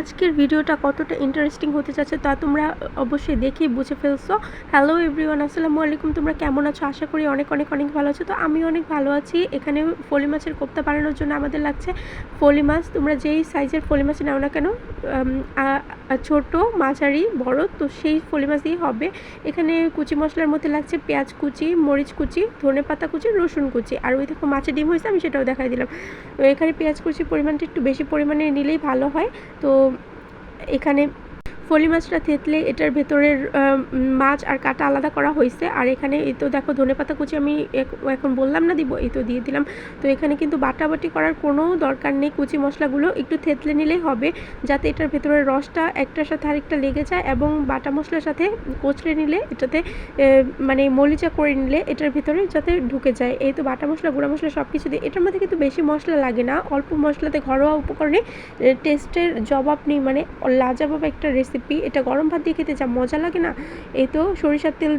আজকের ভিডিওটা কতটা ইন্টারেস্টিং হতে যাচ্ছে তা তোমরা অবশ্যই দেখেই বুঝে ফেলছো। হ্যালো এভরিওয়ান, আসসালামু আলাইকুম। তোমরা কেমন আছো? আশা করি অনেক অনেক অনেক ভালো আছো। তো আমি অনেক ভালো আছি। এখানে ফলি মাছের কোপ্তা বানানোর জন্য আমাদের লাগছে ফলি মাছ। তোমরা যেই সাইজের ফলি মাছ নাও না কেন, ছোট, মাঝারি, বড়, তো সেই ফলি মাছ দিয়ে হবে। এখানে কুচি মশলার মধ্যে লাগছে পেঁয়াজ কুচি, মরিচ কুচি, ধনেপাতা কুচি, রসুন কুচি, আর ওই দেখো মাছের ডিম হয়েছে, আমি সেটাও দেখাই দিলাম। তো এখানে পেঁয়াজ কুচির পরিমাণটা একটু বেশি পরিমাণে নিলেই ভালো হয়। তো এখানে ফলি মাছটা থেতলে এটার ভেতরের মাছ আর কাটা আলাদা করা হয়েছে। আর এখানে এই তো দেখো ধনেপাতা কুচি আমি এখন বললাম না দিব, এই তো দিয়ে দিলাম। তো এখানে কিন্তু বাটাবাটি করার কোনো দরকার নেই, কুচি মশলাগুলো একটু থেতলে নিলেই হবে, যাতে এটার ভেতরের রসটা একটার সাথে আরেকটা লেগে যায়, এবং বাটা মশলার সাথে কচলে নিলে এটাতে মানে মলিচা করে নিলে এটার ভিতরে যাতে ঢুকে যায়। এই তো বাটা মশলা, গুঁড়া মশলা সব কিছু দিয়ে, এটার মধ্যে কিন্তু বেশি মশলা লাগে না, অল্প মশলাতে ঘরোয়া উপকরণে টেস্টের জবাব নেই, মানে লাজবাব একটা রেসিপি। এটা গরম ভাত দিয়ে খেতে যা মজা লাগে না। এই তো সরিষার তেল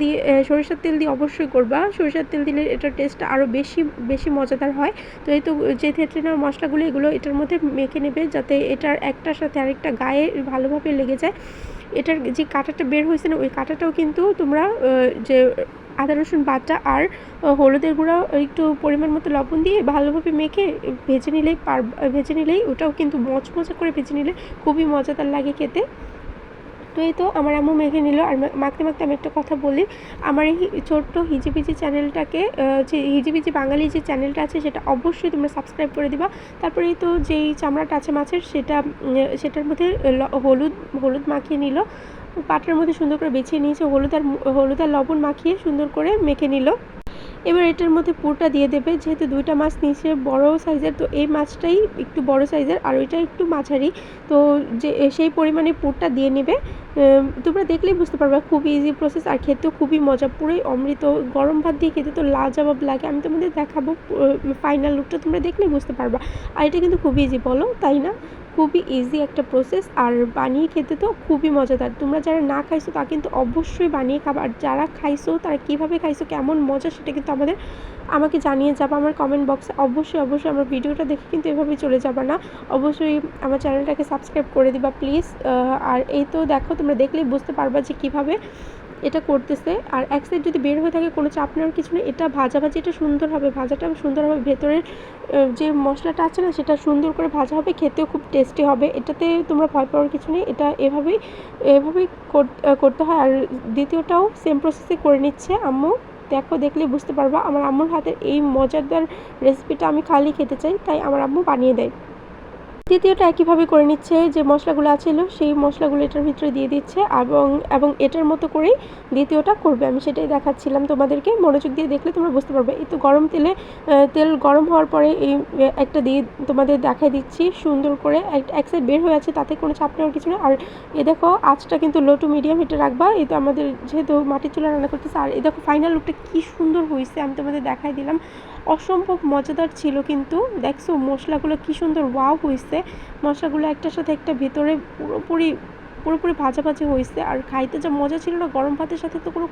দিয়ে অবশ্যই করবা। সরিষার তেল দিলে এটার টেস্টটা আরও বেশি বেশি মজাদার হয়। তো এই তো যে থেতলে নেওয়া মশলাগুলো এগুলো এটার মধ্যে মেখে নেবে, যাতে এটার একটার সাথে আরেকটা গায়ে ভালোভাবে লেগে যায়। এটার যে কাঁটাটা বের হয়েছে না, ওই কাঁটাটাও কিন্তু তোমরা যে আদা রসুন বাটা আর হলুদের গুঁড়া একটু পরিমাণ মতো লবণ দিয়ে ভালোভাবে মেখে ভেজে নিলেই ওটাও কিন্তু মচমচা করে ভেজে নিলে খুবই মজাদার লাগে খেতে। তো এই তো আমার আম্মু মেখে নিল। আর মাখতে মাখতে আমি একটা কথা বলি, আমার এই ছোট্ট হিজিবিজি চ্যানেলটাকে, যে হিজিবিজি বাঙালি যে চ্যানেলটা আছে সেটা অবশ্যই তোমরা সাবস্ক্রাইব করে দিবা। তারপরে এই তো যেই চামড়াটা আছে মাছের, সেটার মধ্যে হলুদ মাখিয়ে নিল, পাটার মধ্যে সুন্দর করে বেছিয়ে নিয়েছে, হলুদ আর লবণ মাখিয়ে সুন্দর করে মেখে নিল। এবার এটার মধ্যে পুরটা দিয়ে দেবে। যেহেতু দুইটা মাছ নিচে বড় সাইজের, তো এই মাছটাই একটু বড় সাইজের আর ওইটা একটু মাঝারি, তো যে সেই পরিমাণে পুরটা দিয়ে নেবে। তোমরা দেখলেই বুঝতে পারবে, খুবই ইজি প্রসেস আর খেতেও খুবই মজা, পুরোই অমৃত। গরম ভাত দিয়ে খেতে তো লাজবাব লাগে। আমি তোমাদের দেখাবো ফাইনাল লুকটা, তোমরা দেখলেই বুঝতে পারবা। আর এটা কিন্তু খুবই ইজি, বলো তাই না? খুবই ইজি একটা প্রসেস, আর বানিয়ে খেতে তো খুবই মজাদার। তোমরা যারা না খাইছো তা কিন্তু অবশ্যই বানিয়ে খাবা, আর যারা খাইছো তারা কীভাবে খাইছো, কেমন মজা, সেটা কিন্তু আমাকে জানিয়ে যাবা আমার কমেন্ট বক্সে। অবশ্যই অবশ্যই আমার ভিডিওটা দেখে কিন্তু এভাবেই চলে যাবা না, অবশ্যই আমার চ্যানেলটাকে সাবস্ক্রাইব করে দিবা প্লিজ। আর এই তো দেখো, তোমরা দেখলেই বুঝতে পারবা যে কীভাবে এটা করতেছে। আর এক সাইড যদি বের হয়ে থাকে কোনো চাপ নেওয়ার কিছু নেই, এটা ভাজাটা সুন্দর হবে, ভেতরের যে মশলাটা আছে না সেটা সুন্দর করে ভাজা হবে, খেতেও খুব টেস্টি হবে। এটাতে তোমরা ভয় পাওয়ার কিছু নেই, এটা এভাবেই করতে হয়। আর দ্বিতীয়টাও সেম প্রসেসে করে নিচ্ছে আম্মু। দেখলেই বুঝতে পারবা। আমার আম্মুর হাতের এই মজাদার রেসিপিটা আমি খালি খেতে চাই, তাই আমার আম্মু বানিয়ে দেয়। দ্বিতীয়টা একইভাবে করে নিচ্ছে, যে মশলাগুলো ছিল সেই মশলাগুলো এটার ভিতরে দিয়ে দিচ্ছে, এবং এটার মতো করেই দ্বিতীয়টা করবে। আমি সেটাই দেখাচ্ছিলাম তোমাদেরকে, মনোযোগ দিয়ে দেখলে তোমরা বুঝতে পারবে। এই তো তেল গরম হওয়ার পরে এই একটা দিয়ে তোমাদের দেখাই দিচ্ছি সুন্দর করে। এক সাইড বের হয়ে আছে, তাতে কোনো চাপ নেওয়ার কিছু নেই। আর এ দেখো, আঁচটা কিন্তু লো টু মিডিয়াম হিটে রাখবা। এই তো আমাদের যেহেতু মাটির চুলা রান্না করতেছে। আর এই দেখো ফাইনাল লুকটা কী সুন্দর হয়েছে, আমি তোমাদের দেখাই দিলাম। অসম্ভব মজাদার ছিল কিন্তু। দেখছো মশলাগুলো কী সুন্দর ওয়াও হয়েছে, মশলাগুলো একটার সাথে একটা ভেতরে পুরোপুরি ভাজাভাজি হয়েছে। আর খাইতে যা মজা ছিল না, গরম ভাতের সাথে তো কোনো